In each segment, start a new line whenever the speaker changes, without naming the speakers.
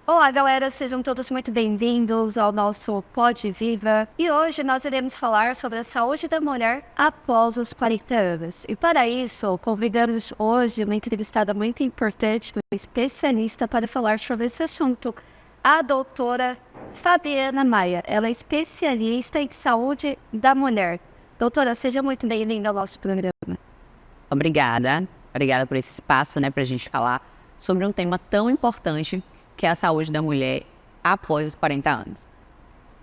Olá, galera, sejam todos muito bem-vindos ao nosso Pod Viva. E hoje nós iremos falar sobre a saúde da mulher após os 40 anos. E para isso, convidamos hoje uma entrevistada muito importante, uma especialista para falar sobre esse assunto, a doutora Fabiana Maia. Ela é especialista em saúde da mulher. Doutora, seja muito bem-vinda ao nosso programa.
Obrigada por esse espaço, para a gente falar sobre um tema tão importante que é a saúde da mulher após os 40 anos.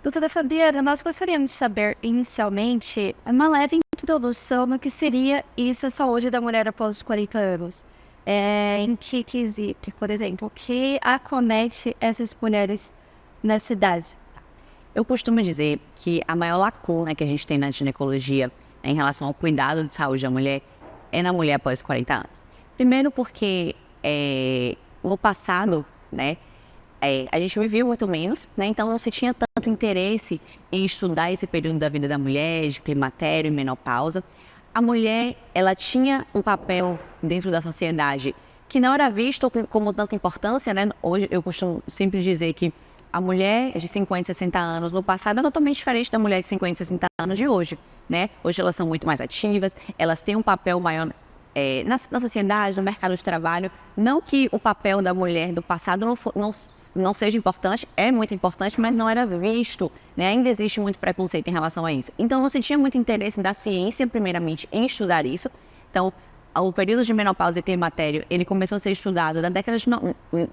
Doutora Fabiana, nós gostaríamos de saber, inicialmente, uma leve introdução no que seria isso, a saúde da mulher após os 40 anos. Em que quesito, por exemplo, o que acomete essas mulheres nessa idade?
Eu costumo dizer que a maior lacuna que a gente tem na ginecologia em relação ao cuidado de saúde da mulher é na mulher após 40 anos. Primeiro porque no passado, a gente vivia muito menos, então não se tinha tanto interesse em estudar esse período da vida da mulher, de climatério e menopausa. A mulher, ela tinha um papel dentro da sociedade que não era visto como tanta importância, Hoje eu costumo sempre dizer que a mulher de 50, 60 anos no passado é totalmente diferente da mulher de 50, 60 anos de hoje, Hoje elas são muito mais ativas, elas têm um papel maior na sociedade, no mercado de trabalho. Não que o papel da mulher do passado não seja importante, é muito importante, mas não era visto, Ainda existe muito preconceito em relação a isso. Então, não se tinha muito interesse da ciência, primeiramente, em estudar isso. Então, o período de menopausa e climatério, ele começou a ser estudado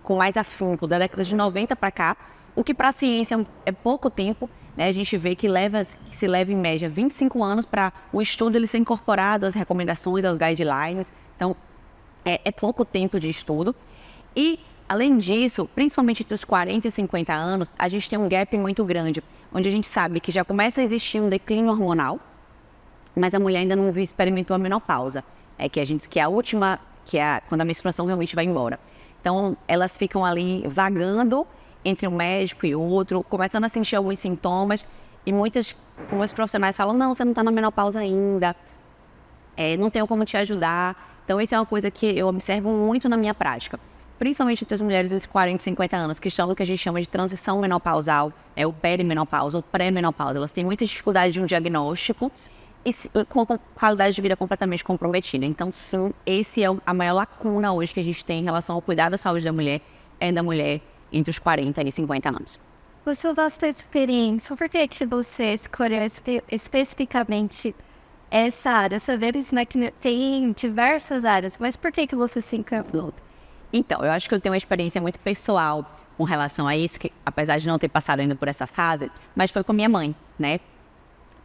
com mais afinco, da década de 90 para cá, o que para a ciência é pouco tempo, A gente vê que se leva em média 25 anos para o estudo ele ser incorporado às recomendações, aos guidelines. Então, é pouco tempo de estudo. E, além disso, principalmente entre os 40 e 50 anos, a gente tem um gap muito grande, onde a gente sabe que já começa a existir um declínio hormonal, mas a mulher ainda não experimentou a menopausa, que a gente diz que é a última, quando a menstruação realmente vai embora. Então, elas ficam ali vagando entre um médico e outro, começando a sentir alguns sintomas, e muitos profissionais falam, não, você não está na menopausa ainda, não tenho como te ajudar. Então, isso é uma coisa que eu observo muito na minha prática, principalmente entre as mulheres entre 40 e 50 anos, que estão no que a gente chama de transição menopausal, o perimenopausa ou pré-menopausa. Elas têm muita dificuldade de um diagnóstico e com qualidade de vida completamente comprometida. Então, sim, esse é a maior lacuna hoje que a gente tem em relação ao cuidado da saúde da mulher, da mulher entre os 40 e 50 anos.
Com sua vasta experiência, por que você escolheu especificamente essa área? Sabemos que tem diversas áreas, mas por que você se encantou?
Então, eu acho que eu tenho uma experiência muito pessoal com relação a isso, que, apesar de não ter passado ainda por essa fase, mas foi com minha mãe,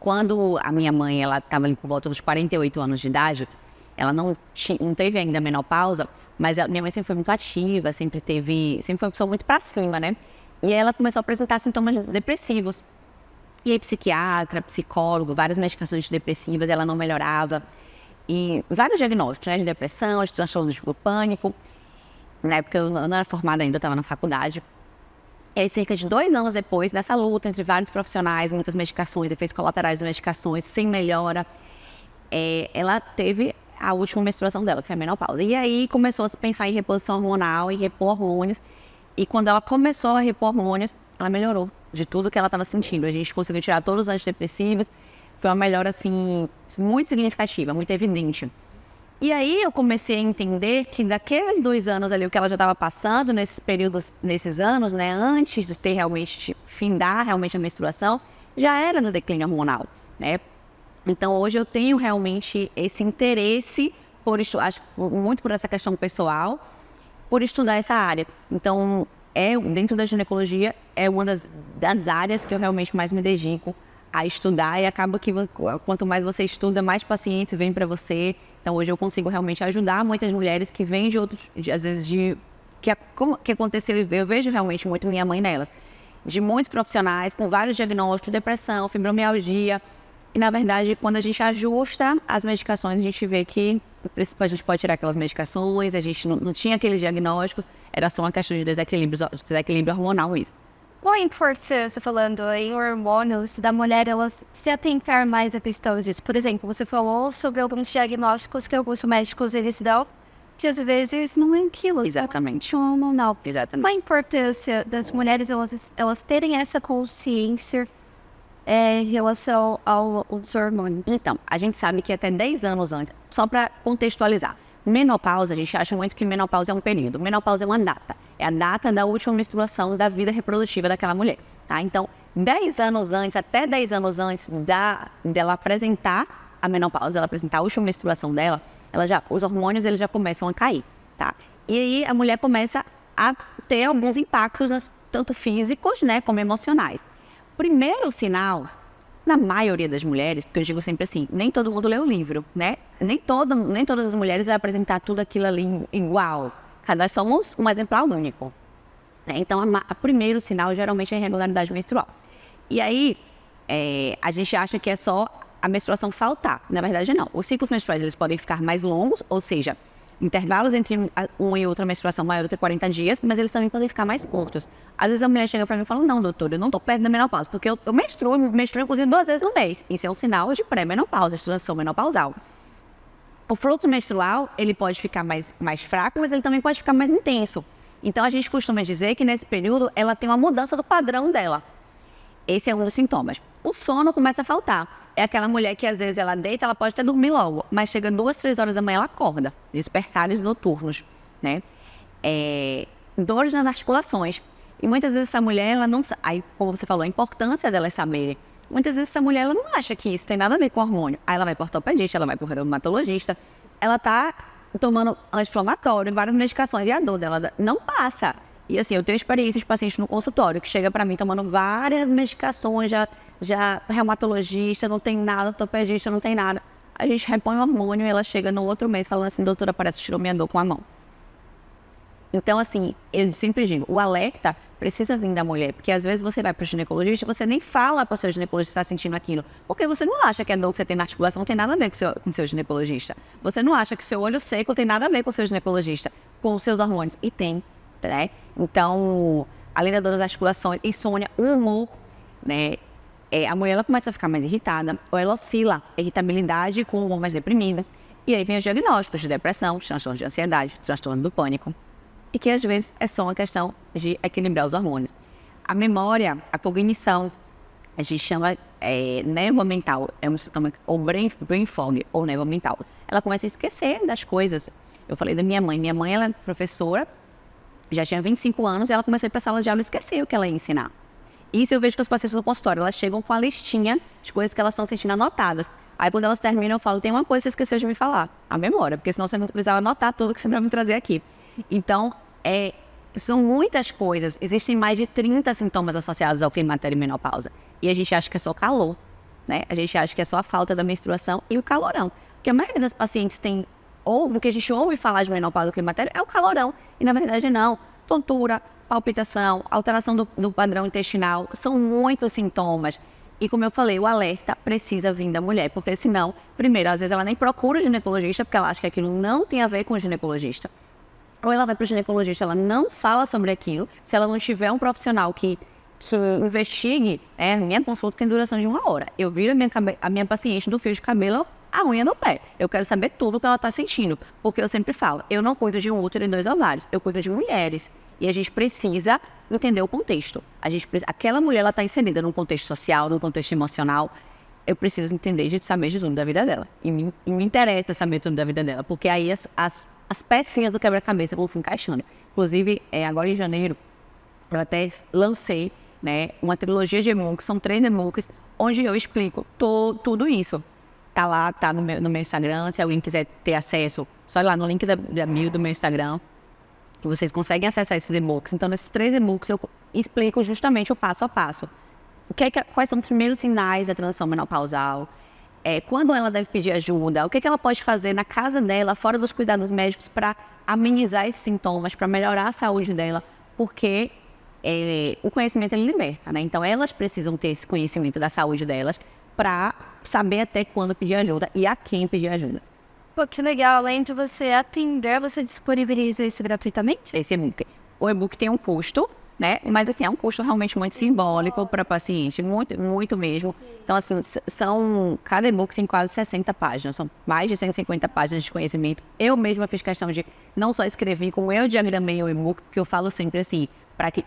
Quando a minha mãe, ela estava ali por volta dos 48 anos de idade, ela não teve ainda menopausa, mas minha mãe sempre foi muito ativa, sempre foi uma pessoa muito pra cima, E aí ela começou a apresentar sintomas depressivos. E aí psiquiatra, psicólogo, várias medicações depressivas, ela não melhorava. E vários diagnósticos, de depressão, de transtorno de pânico. Na época eu não era formada ainda, eu estava na faculdade. E aí, cerca de 2 anos depois dessa luta entre vários profissionais, muitas medicações, efeitos colaterais de medicações, sem melhora, ela teve a última menstruação dela, que foi a menopausa. E aí começou a se pensar em reposição hormonal, em repor hormônios. E quando ela começou a repor hormônios, ela melhorou de tudo que ela estava sentindo. A gente conseguiu tirar todos os antidepressivos. Foi uma melhora, assim, muito significativa, muito evidente. E aí eu comecei a entender que daqueles 2 anos ali, o que ela já estava passando, nesses anos, antes de ter realmente, de findar realmente a menstruação, já era no declínio hormonal, Então, hoje eu tenho realmente esse interesse, muito por essa questão pessoal, por estudar essa área. Então, dentro da ginecologia, é uma das áreas que eu realmente mais me dedico a estudar, e acaba que quanto mais você estuda, mais pacientes vêm para você. Então, hoje eu consigo realmente ajudar muitas mulheres que vêm às vezes, que aconteceu, e eu vejo realmente muito minha mãe nelas, de muitos profissionais com vários diagnósticos, depressão, fibromialgia. E, na verdade, quando a gente ajusta as medicações, a gente vê que a gente pode tirar aquelas medicações, a gente não tinha aqueles diagnósticos, era só uma questão de desequilíbrio hormonal mesmo.
Qual a importância, falando em hormônios, da mulher ela se atentar mais à questão disso? Por exemplo, você falou sobre alguns diagnósticos que alguns médicos eles dão, que às vezes não é aquilo.
Exatamente.
Hormonal.
Exatamente.
Qual a importância das mulheres elas terem essa consciência em relação aos hormônios?
Então, a gente sabe que até 10 anos antes, só para contextualizar, menopausa, a gente acha muito que menopausa é um período. Menopausa é uma data. É a data da última menstruação da vida reprodutiva daquela mulher, tá? Então, 10 anos antes, até 10 anos antes dela apresentar a menopausa, ela apresentar a última menstruação dela, os hormônios eles já começam a cair, tá? E aí a mulher começa a ter alguns impactos, tanto físicos, né, como emocionais. Primeiro sinal, na maioria das mulheres, porque eu digo sempre assim, nem todo mundo lê o livro, né? Nem todas as mulheres vão apresentar tudo aquilo ali igual. Nós somos um exemplar único. Né? Então, o primeiro sinal geralmente é a irregularidade menstrual. E aí, a gente acha que é só a menstruação faltar. Na verdade, não. Os ciclos menstruais eles podem ficar mais longos, ou seja, intervalos entre uma e outra menstruação maior do que 40 dias, mas eles também podem ficar mais curtos. Às vezes a mulher chega pra mim e fala, não, doutor, eu não tô perto da menopausa, porque eu menstruo inclusive 2 vezes no mês. Isso é um sinal de pré-menopausa, de transição menopausal. O fluxo menstrual, ele pode ficar mais fraco, mas ele também pode ficar mais intenso. Então, a gente costuma dizer que nesse período, ela tem uma mudança do padrão dela. Esse é um dos sintomas. O sono começa a faltar. É aquela mulher que, às vezes, ela deita, ela pode até dormir logo, mas chega 2, 3 horas da manhã, ela acorda. Despertares noturnos, né? Dores nas articulações. E muitas vezes essa mulher, ela não... Aí, como você falou, a importância delas saberem. Muitas vezes essa mulher, ela não acha que isso tem nada a ver com hormônio. Aí ela vai para o ortopedista, ela vai para o reumatologista, ela tá tomando anti-inflamatório, várias medicações, e a dor dela não passa. E assim, eu tenho experiência de pacientes no consultório que chega para mim tomando várias medicações, já reumatologista, não tem nada, ortopedista, não tem nada. A gente repõe o hormônio e ela chega no outro mês falando assim, doutora, parece que tirou minha dor com a mão. Então, assim, eu sempre digo, o alerta precisa vir da mulher, porque às vezes você vai para o ginecologista, você nem fala para o seu ginecologista que está sentindo aquilo, porque você não acha que a dor que você tem na articulação não tem nada a ver com o seu ginecologista. Você não acha que o seu olho seco tem nada a ver com o seu ginecologista, com os seus hormônios, e tem, né? Então, além da dor das articulações, insônia, o humor, né? A mulher ela começa a ficar mais irritada, ou ela oscila, irritabilidade com o humor mais deprimido, e aí vem os diagnósticos de depressão, transtorno de ansiedade, transtorno do pânico. E que às vezes é só uma questão de equilibrar os hormônios. A memória, a cognição, a gente chama névoa mental, é um sintoma, ou brain fog, ou névoa mental. Ela começa a esquecer das coisas. Eu falei da minha mãe ela é professora, já tinha 25 anos, e ela começou a ir para a sala de aula e esqueceu o que ela ia ensinar. Isso eu vejo que os pacientes no consultório, elas chegam com a listinha de coisas que elas estão sentindo anotadas. Aí quando elas terminam, eu falo, tem uma coisa que você esqueceu de me falar, a memória, porque senão você não precisava anotar tudo que você vai me trazer aqui. Então, são muitas coisas. Existem mais de 30 sintomas associados ao climatério e menopausa. E a gente acha que é só calor, né? A gente acha que é só a falta da menstruação e o calorão. Porque a maioria das pacientes o que a gente ouve falar de menopausa e climatério é o calorão. E na verdade não. Tontura, palpitação, alteração do padrão intestinal, são muitos sintomas. E como eu falei, o alerta precisa vir da mulher, porque senão, primeiro, às vezes ela nem procura o ginecologista, porque ela acha que aquilo não tem a ver com o ginecologista. Ou ela vai para o ginecologista, ela não fala sobre aquilo, se ela não tiver um profissional que investigue, minha consulta tem duração de 1 hora. Eu viro a minha paciente do fio de cabelo à unha do pé. Eu quero saber tudo o que ela está sentindo, porque eu sempre falo, eu não cuido de um útero e 2 ovários, eu cuido de mulheres. E a gente precisa entender o contexto. Aquela mulher, ela está inserida num contexto social, num contexto emocional. Eu preciso entender de saber de tudo da vida dela. E me interessa saber tudo da vida dela, porque aí as pecinhas do quebra-cabeça vão se encaixando. Inclusive, agora em janeiro, eu até lancei, né, uma trilogia de e-books, são 3 e-books, onde eu explico tudo isso. Tá lá, tá no meu Instagram, se alguém quiser ter acesso, só ir lá no link da bio do meu Instagram, que vocês conseguem acessar esses e-books. Então, nesses 3 e-books, eu explico justamente o passo a passo. Quais são os primeiros sinais da transição menopausal, quando ela deve pedir ajuda, o que ela pode fazer na casa dela, fora dos cuidados médicos, para amenizar esses sintomas, para melhorar a saúde dela, porque o conhecimento ele liberta, né? Então, elas precisam ter esse conhecimento da saúde delas para saber até quando pedir ajuda e a quem pedir ajuda.
Pô, que legal. Além de você atender, você disponibiliza isso gratuitamente?
Esse e-book. O e-book tem um custo, né? Mas, assim, é um custo realmente muito simbólico para paciente, muito, muito mesmo. Então, assim, cada e-book tem quase 60 páginas, são mais de 150 páginas de conhecimento. Eu mesma fiz questão de não só escrever, como eu diagramei o e-book, porque eu falo sempre assim,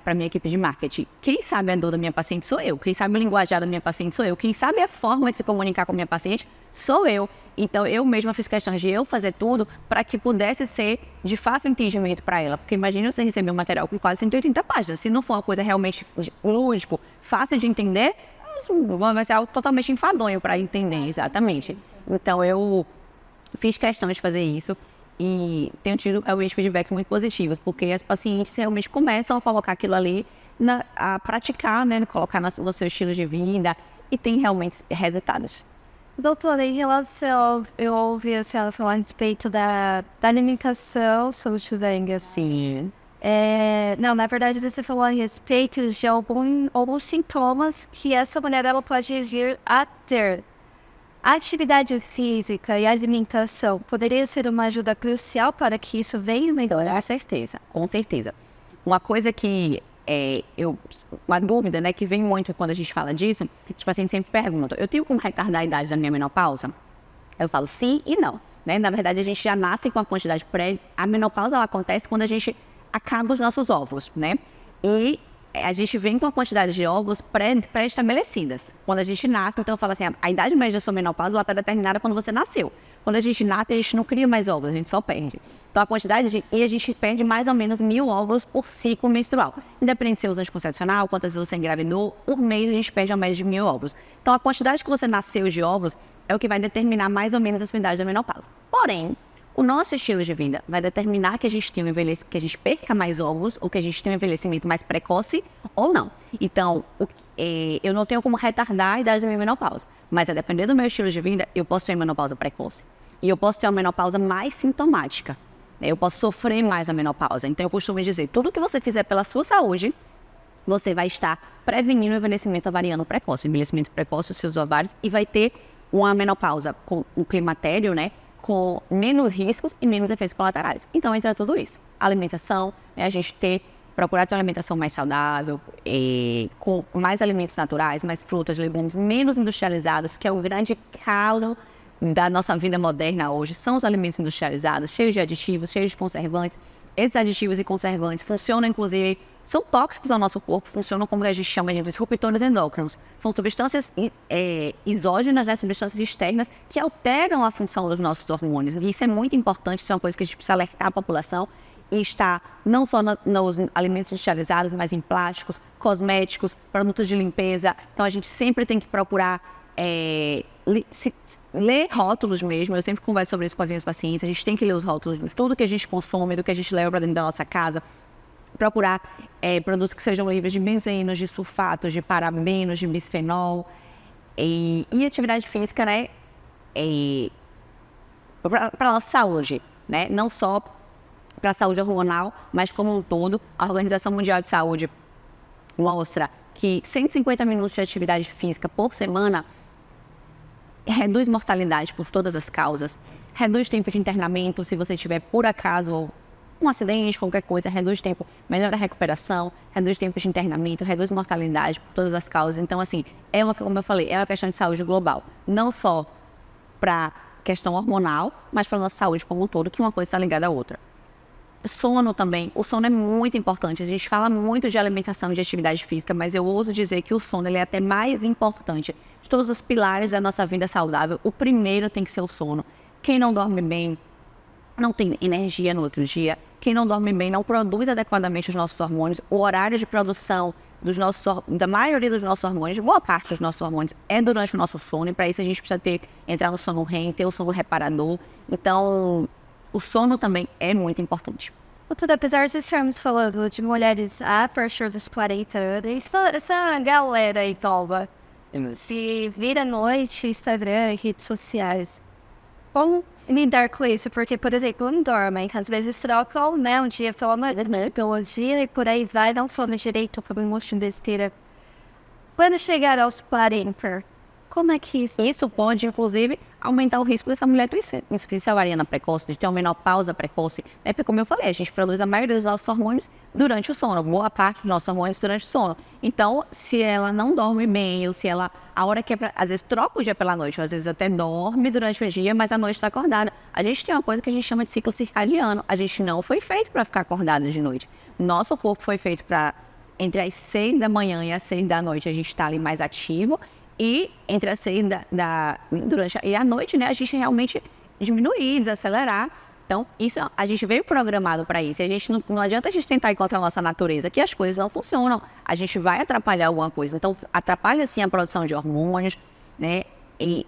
para minha equipe de marketing, quem sabe a dor da minha paciente sou eu, quem sabe o linguajar da minha paciente sou eu, quem sabe a forma de se comunicar com a minha paciente sou eu. Então, eu mesma fiz questão de eu fazer tudo para que pudesse ser de fácil entendimento para ela. Porque imagina você receber um material com quase 180 páginas. Se não for uma coisa realmente lúdico, fácil de entender, vai ser algo totalmente enfadonho para entender, exatamente. Então, eu fiz questão de fazer isso e tenho tido realmente feedbacks muito positivos, porque as pacientes realmente começam a colocar aquilo ali, a praticar, né, colocar no seu estilo de vida e tem realmente resultados.
Doutora, em relação, eu ouvi a senhora falar a respeito da alimentação solutiva.
Sim.
Não, na verdade você falou a respeito de alguns sintomas que essa mulher ela pode vir a ter. A atividade física e a alimentação poderia ser uma ajuda crucial para que isso venha melhorar?
Com certeza, com certeza. Uma coisa que uma dúvida, né, que vem muito quando a gente fala disso, os pacientes sempre perguntam, eu tenho como retardar a idade da minha menopausa? Eu falo sim e não, né? Na verdade, a gente já nasce com a quantidade a menopausa ela acontece quando a gente acaba os nossos óvulos, né? E a gente vem com a quantidade de óvulos pré-estabelecidas. Quando a gente nasce, então eu falo assim, a idade média da sua menopausa ela está determinada quando você nasceu. Quando a gente nasce, a gente não cria mais óvulos, a gente só perde. Então a quantidade e a gente perde mais ou menos 1.000 óvulos por ciclo menstrual. Independente de você usa anticoncepcional, quantas vezes você engravidou, por mês a gente perde a média de 1.000 óvulos. Então a quantidade que você nasceu de óvulos é o que vai determinar mais ou menos a sua idade da menopausa. Porém, o nosso estilo de vida vai determinar que a gente tenha que a gente perca mais óvulos ou que a gente tenha um envelhecimento mais precoce ou não. Então, eu não tenho como retardar a idade da minha menopausa, mas a depender do meu estilo de vida, eu posso ter uma menopausa precoce. E eu posso ter uma menopausa mais sintomática. Eu posso sofrer mais na menopausa. Então, eu costumo dizer, tudo que você fizer pela sua saúde, você vai estar prevenindo o envelhecimento ovariano precoce. O envelhecimento precoce dos seus ovários e vai ter uma menopausa com o climatério, né? Com menos riscos e menos efeitos colaterais. Então, entra tudo isso. Alimentação, né, a gente procurar ter uma alimentação mais saudável, com mais alimentos naturais, mais frutas, legumes, menos industrializados, que é o grande calo da nossa vida moderna hoje, são os alimentos industrializados, cheios de aditivos, cheios de conservantes. Esses aditivos e conservantes funcionam, inclusive, são tóxicos ao nosso corpo, funcionam como a gente chama de disruptores endócrinos. São substâncias exógenas, né, substâncias externas, que alteram a função dos nossos hormônios. E isso é muito importante, isso é uma coisa que a gente precisa alertar a população. E está não só nos alimentos industrializados, mas em plásticos, cosméticos, produtos de limpeza. Então, a gente sempre tem que procurar ler rótulos mesmo. Eu sempre converso sobre isso com as minhas pacientes. A gente tem que ler os rótulos de tudo que a gente consome, do que a gente leva para dentro da nossa casa. Procurar produtos que sejam livres de benzenos, de sulfatos, de parabenos, de bisfenol. E atividade física, né? Para a nossa saúde, né? Não só para a saúde hormonal, mas como um todo. A Organização Mundial de Saúde mostra que 150 minutos de atividade física por semana reduz mortalidade por todas as causas, reduz tempo de internamento, se você tiver, por acaso, um acidente, qualquer coisa, reduz tempo, melhora a recuperação, reduz tempo de internamento, reduz mortalidade por todas as causas. Então, assim, como eu falei, é uma questão de saúde global, não só para questão hormonal, mas para a nossa saúde como um todo, que uma coisa está ligada à outra. Sono também, o sono é muito importante. A gente fala muito de alimentação e de atividade física, mas eu ouso dizer que o sono ele é até mais importante de todos os pilares da nossa vida saudável. O primeiro tem que ser o sono. Quem não dorme bem não tem energia no outro dia. Quem não dorme bem não produz adequadamente os nossos hormônios. O horário de produção da maioria dos nossos hormônios, boa parte dos nossos hormônios, é durante o nosso sono. E para isso a gente precisa entrar no sono REM, ter o sono reparador. Então, o sono também é muito importante.
Doutora, apesar de estarmos falando de mulheres a partir dos 40 anos, essa galera aí, Tolba, se vira à noite, Instagram, redes sociais, como lidar com isso? Porque, por exemplo, não dormem, às vezes trocam, né, um dia pela manhã, pelo dia, e por aí vai, não somem direito, fazem um monte de besteira. Quando chegar aos 40, Como é que isso...
Isso pode, inclusive, aumentar o risco dessa mulher ter insuficiência ovariana precoce, de ter uma menopausa precoce. Porque, como eu falei, a gente produz a maioria dos nossos hormônios durante o sono, boa parte dos nossos hormônios durante o sono. Então, se ela não dorme bem, ou se ela, a hora que é às vezes troca o dia pela noite, ou às vezes até dorme durante o dia, mas à noite está acordada. A gente tem uma coisa que a gente chama de ciclo circadiano. A gente não foi feito para ficar acordada de noite. Nosso corpo foi feito para, entre as 6 da manhã e as 6 da noite, a gente está ali mais ativo. E entre as 6 durante e à noite, né, a gente realmente diminuir, desacelerar. Então, isso a gente veio programado para isso. E a gente não adianta a gente tentar ir contra a nossa natureza, que as coisas não funcionam. A gente vai atrapalhar alguma coisa. Então, atrapalha sim a produção de hormônios, né? E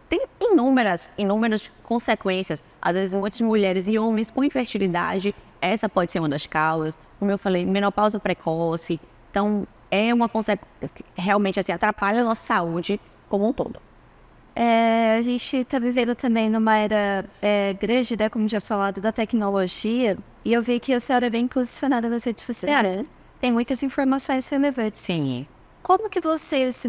tem inúmeras consequências. Às vezes, muitas mulheres e homens com infertilidade, essa pode ser uma das causas. Como eu falei, menopausa precoce. Então, é uma consequência, realmente assim, atrapalha a nossa saúde como um todo.
A gente está vivendo também numa era grande, né, como já falado, da tecnologia. E eu vi que a senhora é bem posicionada nas redes sociais. Tem muitas informações relevantes.
Sim.
Como que vocês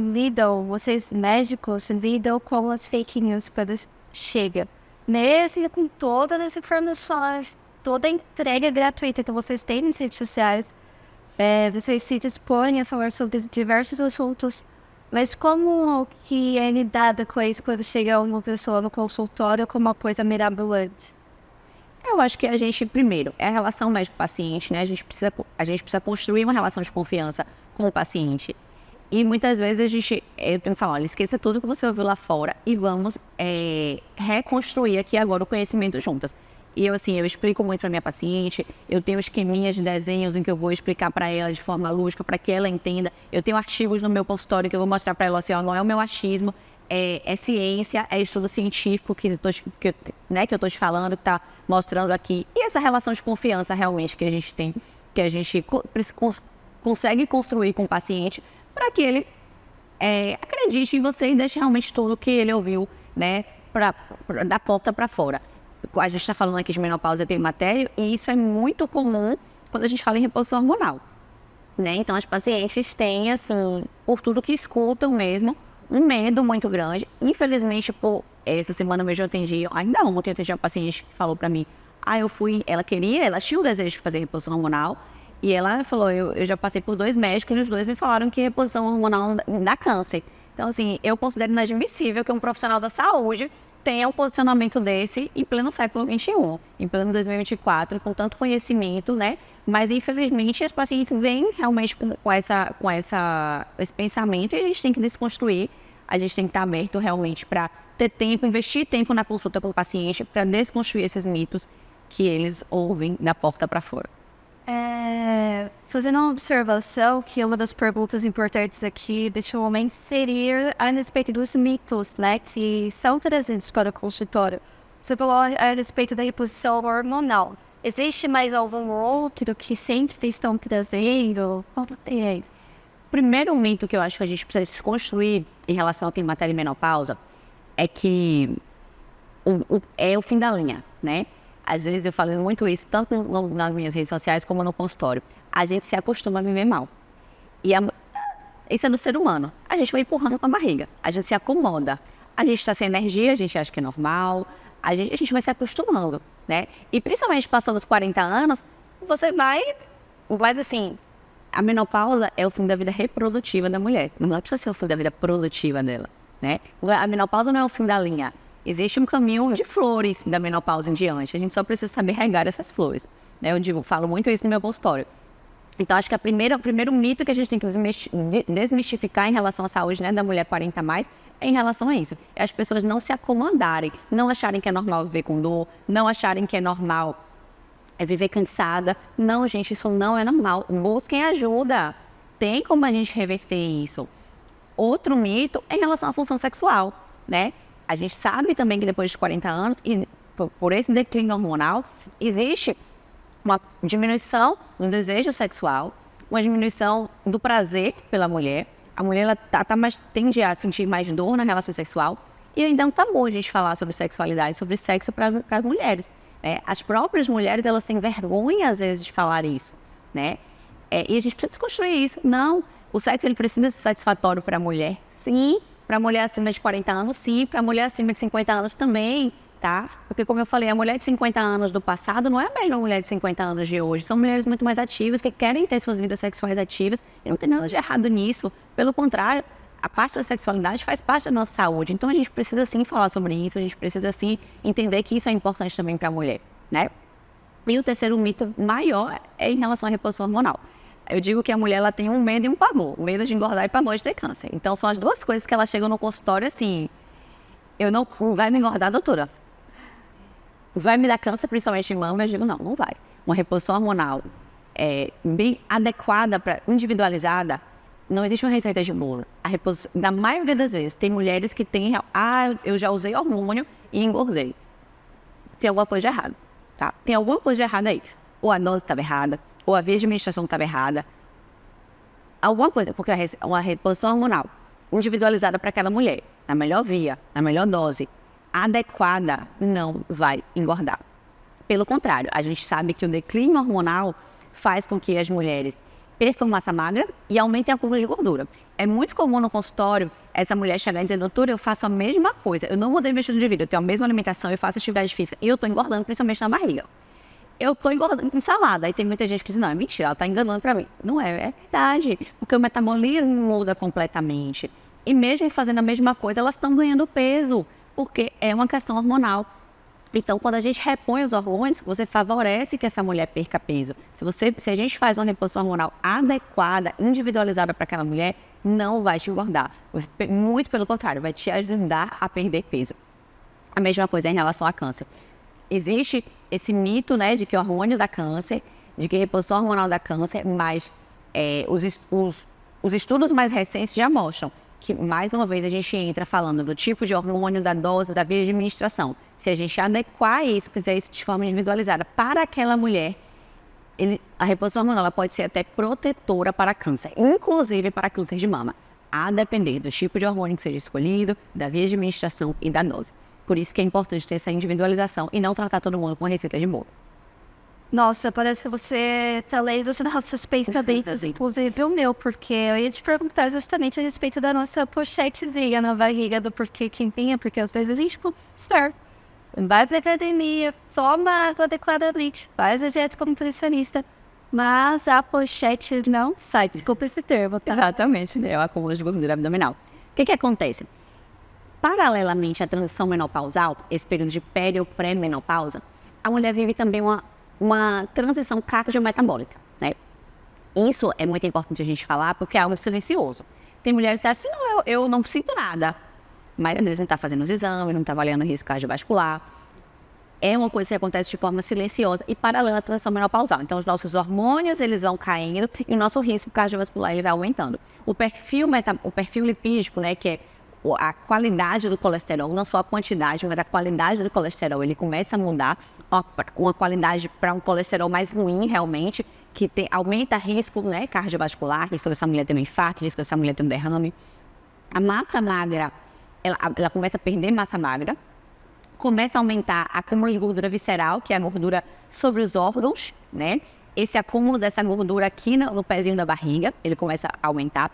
médicos, lidam com as fake news quando chega? Mesmo com todas as informações, toda a entrega gratuita que vocês têm nas redes sociais, vocês se dispõem a falar sobre diversos assuntos, mas como que é lidado com isso quando chega uma pessoa no consultório com uma coisa mirabolante?
Eu acho que a gente, primeiro, é a relação médico-paciente, né? A gente precisa construir uma relação de confiança com o paciente. E muitas vezes eu tenho que falar, olha, esqueça tudo que você ouviu lá fora e vamos reconstruir aqui agora o conhecimento juntas. E eu explico muito para minha paciente, eu tenho esqueminhas de desenhos em que eu vou explicar para ela de forma lúdica, para que ela entenda. Eu tenho artigos no meu consultório que eu vou mostrar para ela, assim, ó, não é o meu achismo, é ciência, é estudo científico que eu estou te falando, que está mostrando aqui. E essa relação de confiança realmente que a gente tem, que a gente consegue construir com o paciente, para que ele acredite em você e deixe realmente tudo que ele ouviu, né, da porta para fora. A gente está falando aqui de menopausa e climatério, e isso é muito comum quando a gente fala em reposição hormonal, né? Então, as pacientes têm, assim, por tudo que escutam mesmo, um medo muito grande. Infelizmente, essa semana mesmo eu atendi, ainda ontem eu atendi uma paciente que falou para mim, ela tinha o desejo de fazer reposição hormonal, e ela falou, eu já passei por 2 médicos e os 2 me falaram que reposição hormonal dá câncer. Então, assim, eu considero inadmissível que um profissional da saúde tenha um posicionamento desse em pleno século XXI, em pleno 2024, com tanto conhecimento, né? Mas, infelizmente, as pacientes vêm realmente com esse pensamento e a gente tem que desconstruir, a gente tem que estar aberto realmente para ter tempo, investir tempo na consulta com o paciente, para desconstruir esses mitos que eles ouvem da porta para fora.
Fazendo uma observação, que uma das perguntas importantes aqui deste momento seria a respeito dos mitos, né, que são trazidos para o consultório. Você falou a respeito da reposição hormonal. Existe mais algum outro que sempre estão trazendo? Como tem isso?
O primeiro mito que eu acho que a gente precisa desconstruir em relação ao climatério e menopausa é que é o fim da linha, né? Às vezes eu falo muito isso, tanto nas minhas redes sociais como no consultório. A gente se acostuma a viver mal. E isso é do ser humano. A gente vai empurrando com a barriga. A gente se acomoda. A gente está sem energia, a gente acha que é normal. A gente vai se acostumando, né? E principalmente passando os 40 anos, você vai... Mas assim, a menopausa é o fim da vida reprodutiva da mulher. Não precisa ser o fim da vida produtiva dela, né? A menopausa não é o fim da linha. Existe um caminho de flores da menopausa em diante. A gente só precisa saber regar essas flores, né? Eu falo muito isso no meu consultório. Então, acho que o primeiro mito que a gente tem que desmistificar em relação à saúde, né, da mulher 40 a mais é em relação a isso. É as pessoas não se acomodarem, não acharem que é normal viver com dor, não acharem que é normal viver cansada. Não, gente, isso não é normal. Busquem ajuda. Tem como a gente reverter isso. Outro mito é em relação à função sexual, né? A gente sabe também que depois de 40 anos, por esse declínio hormonal, existe uma diminuição do desejo sexual, uma diminuição do prazer pela mulher. A mulher ela tende a sentir mais dor na relação sexual. E ainda é um tabu a gente falar sobre sexualidade, sobre sexo para as mulheres, né? As próprias mulheres elas têm vergonha, às vezes, de falar isso, né? E a gente precisa desconstruir isso. Não, o sexo ele precisa ser satisfatório para a mulher, sim, Para mulher acima de 40 anos, sim. Para mulher acima de 50 anos também, tá? Porque, como eu falei, a mulher de 50 anos do passado não é a mesma mulher de 50 anos de hoje. São mulheres muito mais ativas, que querem ter suas vidas sexuais ativas. E não tem nada de errado nisso. Pelo contrário, a parte da sexualidade faz parte da nossa saúde. Então, a gente precisa, sim, falar sobre isso. A gente precisa, sim, entender que isso é importante também para a mulher, né? E o terceiro mito maior é em relação à reposição hormonal. Eu digo que a mulher ela tem um medo e um pavor. O medo de engordar e pavor de ter câncer. Então, são as duas coisas que ela chega no consultório assim... Eu não... Vai me engordar, doutora? Vai me dar câncer, principalmente em mama? Eu digo, não vai. Uma reposição hormonal bem adequada, individualizada, não existe uma receita de bolo. A reposição, na maioria das vezes, tem mulheres que têm... eu já usei hormônio e engordei. Tem alguma coisa de errado. Tá? Tem alguma coisa de errada aí. Ou a dose estava errada, ou a via de administração estava errada. Alguma coisa, porque uma reposição hormonal individualizada para aquela mulher, na melhor via, na melhor dose, adequada, não vai engordar. Pelo contrário, a gente sabe que o declínio hormonal faz com que as mulheres percam massa magra e aumentem a acúmulo de gordura. É muito comum no consultório essa mulher chegar e dizer, doutora, eu faço a mesma coisa, eu não mudei meu estilo de vida, eu tenho a mesma alimentação, eu faço atividade física e eu estou engordando, principalmente na barriga. Eu estou engordando em salada. Aí tem muita gente que diz, não, é mentira, ela está enganando para mim. Não é verdade, porque o metabolismo muda completamente. E mesmo fazendo a mesma coisa, elas estão ganhando peso, porque é uma questão hormonal. Então, quando a gente repõe os hormônios, você favorece que essa mulher perca peso. Se a gente faz uma reposição hormonal adequada, individualizada para aquela mulher, não vai te engordar. Muito pelo contrário, vai te ajudar a perder peso. A mesma coisa em relação a câncer. Existe esse mito, né, de que o hormônio dá câncer, de que a reposição hormonal dá câncer, mas os estudos mais recentes já mostram que, mais uma vez, a gente entra falando do tipo de hormônio, da dose, da via de administração. Se a gente adequar isso, fizer isso de forma individualizada para aquela mulher, a reposição hormonal ela pode ser até protetora para câncer, inclusive para câncer de mama, a depender do tipo de hormônio que seja escolhido, da via de administração e da dose. Por isso que é importante ter essa individualização e não tratar todo mundo com receita de bolo.
Nossa, parece que você tá lendo os nossos pensamentos, inclusive o meu, porque eu ia te perguntar justamente a respeito da nossa pochetezinha na barriga do porquê que vinha, porque às vezes a gente certo, vai pra academia, toma água adequadamente, faz a dieta como nutricionista, mas a pochete não sai, desculpa esse termo. Tá?
Exatamente, é o acúmulo de gordura abdominal. O que acontece? Paralelamente à transição menopausal, esse período de pério pré-menopausa, a mulher vive também uma transição cardiometabólica, né? Isso é muito importante a gente falar porque é algo silencioso. Tem mulheres que acham assim, não, eu não sinto nada. Mas às vezes não está fazendo os exames, não está avaliando o risco cardiovascular. É uma coisa que acontece de forma silenciosa e paralela à transição menopausal. Então, os nossos hormônios, eles vão caindo e o nosso risco cardiovascular, ele vai aumentando. O perfil lipídico, né, que é a qualidade do colesterol, não só a quantidade, mas a qualidade do colesterol, ele começa a mudar, uma qualidade para um colesterol mais ruim, realmente, que aumenta risco, né, cardiovascular, risco dessa mulher ter um infarto, risco dessa mulher ter um derrame. A massa magra, ela começa a perder massa magra, começa a aumentar acúmulo de gordura visceral, que é a gordura sobre os órgãos, né? Esse acúmulo dessa gordura aqui no pezinho da barriga, ele começa a aumentar.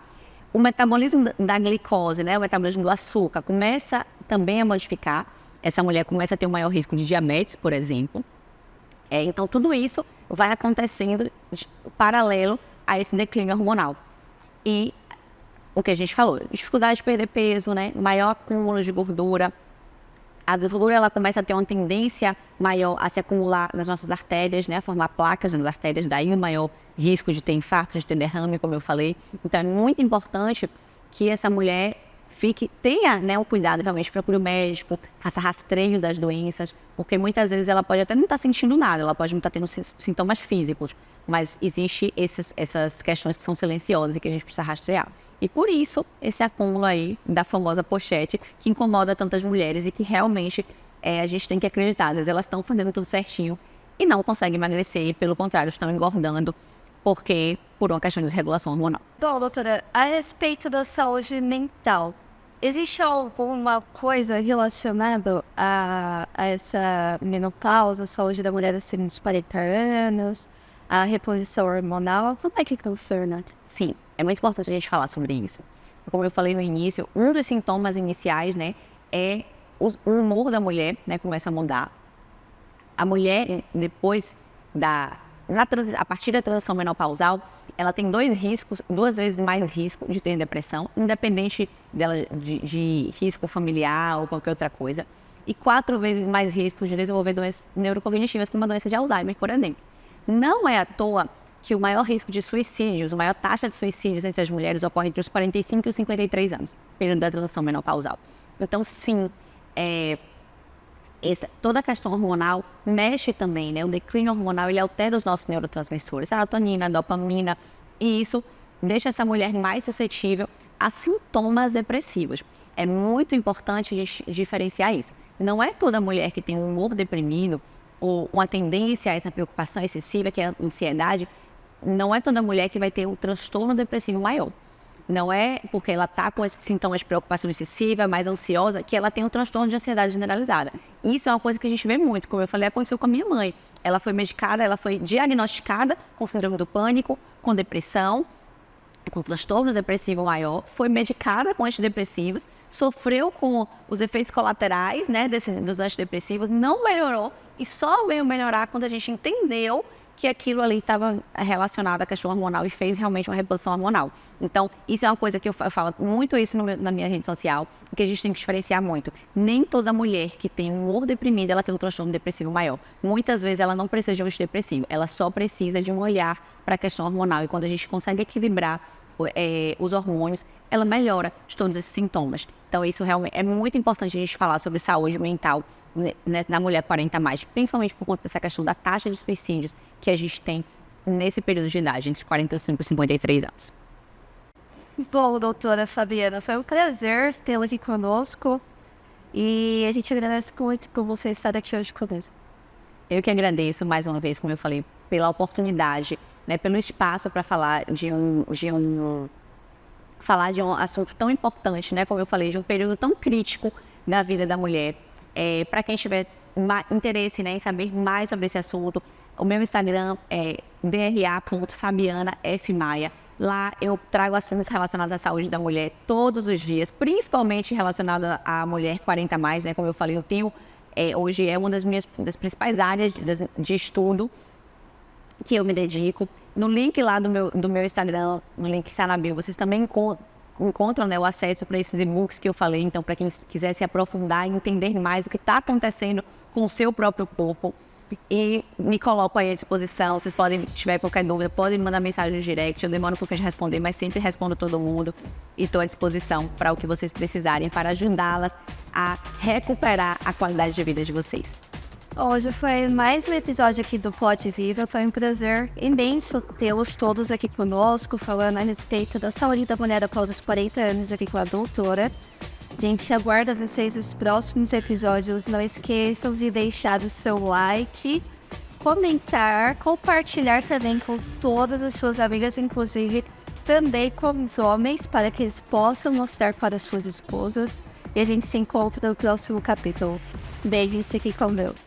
O metabolismo da glicose, né, o metabolismo do açúcar, começa também a modificar. Essa mulher começa a ter um maior risco de diabetes, por exemplo. Então, tudo isso vai acontecendo paralelo a esse declínio hormonal. E o que a gente falou, dificuldade de perder peso, né, maior acúmulo de gordura. A gordura ela começa a ter uma tendência maior a se acumular nas nossas artérias, né, a formar placas nas artérias, daí o maior risco de ter infarto, de ter derrame, como eu falei. Então, é muito importante que essa mulher tenha, né, um cuidado, realmente procure o médico, faça rastreio das doenças, porque muitas vezes ela pode até não estar sentindo nada, ela pode não estar tendo sintomas físicos, mas existe essas questões que são silenciosas e que a gente precisa rastrear. E por isso, esse acúmulo aí da famosa pochete que incomoda tantas mulheres e que realmente a gente tem que acreditar. Às vezes elas estão fazendo tudo certinho e não conseguem emagrecer, pelo contrário, estão engordando por uma questão de desregulação hormonal.
Bom, doutora, a respeito da saúde mental, existe alguma coisa relacionada a essa menopausa, a saúde da mulher acima dos 40 anos, a reposição hormonal? Como é que funciona?
Sim, é muito importante a gente falar sobre isso. como eu falei no início, um dos sintomas iniciais, né, é o humor da mulher, né, começa a mudar. A mulher, depois a partir da transição menopausal, ela tem duas vezes mais risco de ter depressão, independente dela de risco familiar ou qualquer outra coisa, e 4 vezes mais risco de desenvolver doenças neurocognitivas, como a doença de Alzheimer, por exemplo. Não é à toa que o maior risco de suicídios, a maior taxa de suicídios entre as mulheres ocorre entre os 45 e os 53 anos, período da transição menopausal. Então, sim, toda a questão hormonal mexe também, né? O declínio hormonal, ele altera os nossos neurotransmissores, serotonina, dopamina, e isso deixa essa mulher mais suscetível a sintomas depressivos. É muito importante a gente diferenciar isso. Não é toda mulher que tem um humor deprimido ou uma tendência a essa preocupação excessiva, que é a ansiedade, não é toda mulher que vai ter um transtorno depressivo maior. Não é porque ela está com esses sintomas de preocupação excessiva, mais ansiosa, que ela tem um transtorno de ansiedade generalizada. Isso é uma coisa que a gente vê muito. Como eu falei, aconteceu com a minha mãe. Ela foi medicada, ela foi diagnosticada com síndrome do pânico, com depressão, com transtorno depressivo maior, foi medicada com antidepressivos, sofreu com os efeitos colaterais, né, dos antidepressivos, não melhorou e só veio melhorar quando a gente entendeu que aquilo ali estava relacionado à questão hormonal e fez realmente uma reposição hormonal. Então, isso é uma coisa que eu falo muito isso na minha rede social, que a gente tem que diferenciar muito. Nem toda mulher que tem um humor deprimido, ela tem um transtorno depressivo maior. Muitas vezes ela não precisa de um antidepressivo, ela só precisa de um olhar para a questão hormonal. E quando a gente consegue equilibrar os hormônios, ela melhora de todos esses sintomas. Então, isso realmente é muito importante a gente falar sobre saúde mental, né, na mulher 40+, principalmente por conta dessa questão da taxa de suicídios que a gente tem nesse período de idade, entre 45 e 53 anos.
Bom, doutora Fabiana, foi um prazer tê-la aqui conosco e a gente agradece muito por você estar aqui hoje conosco.
Eu que agradeço mais uma vez, como eu falei, pela oportunidade, né, pelo espaço para falar de um assunto tão importante, né, como eu falei, de um período tão crítico da vida da mulher. Para quem tiver interesse, né, em saber mais sobre esse assunto, o meu Instagram é dra.fabianafmaia. Lá eu trago assuntos relacionados à saúde da mulher todos os dias, principalmente relacionado à mulher 40+, né, como eu falei, eu tenho, hoje é uma das principais áreas de estudo que eu me dedico. No link lá do meu Instagram, no link que está na bio, vocês também encontram, né, o acesso para esses e-books que eu falei. Então, para quem quiser se aprofundar e entender mais o que está acontecendo com o seu próprio corpo, e me coloco aí à disposição. Vocês podem, se tiver qualquer dúvida, podem me mandar mensagem no direct. Eu demoro um pouquinho de responder, mas sempre respondo todo mundo e estou à disposição para o que vocês precisarem, para ajudá-las a recuperar a qualidade de vida de vocês.
Hoje foi mais um episódio aqui do Pode Viva. Foi um prazer imenso tê-los todos aqui conosco, falando a respeito da saúde da mulher após os 40 anos aqui com a doutora. A gente aguarda vocês nos próximos episódios. Não esqueçam de deixar o seu like, comentar, compartilhar também com todas as suas amigas, inclusive também com os homens, para que eles possam mostrar para as suas esposas. E a gente se encontra no próximo capítulo. Beijos, fiquem com Deus.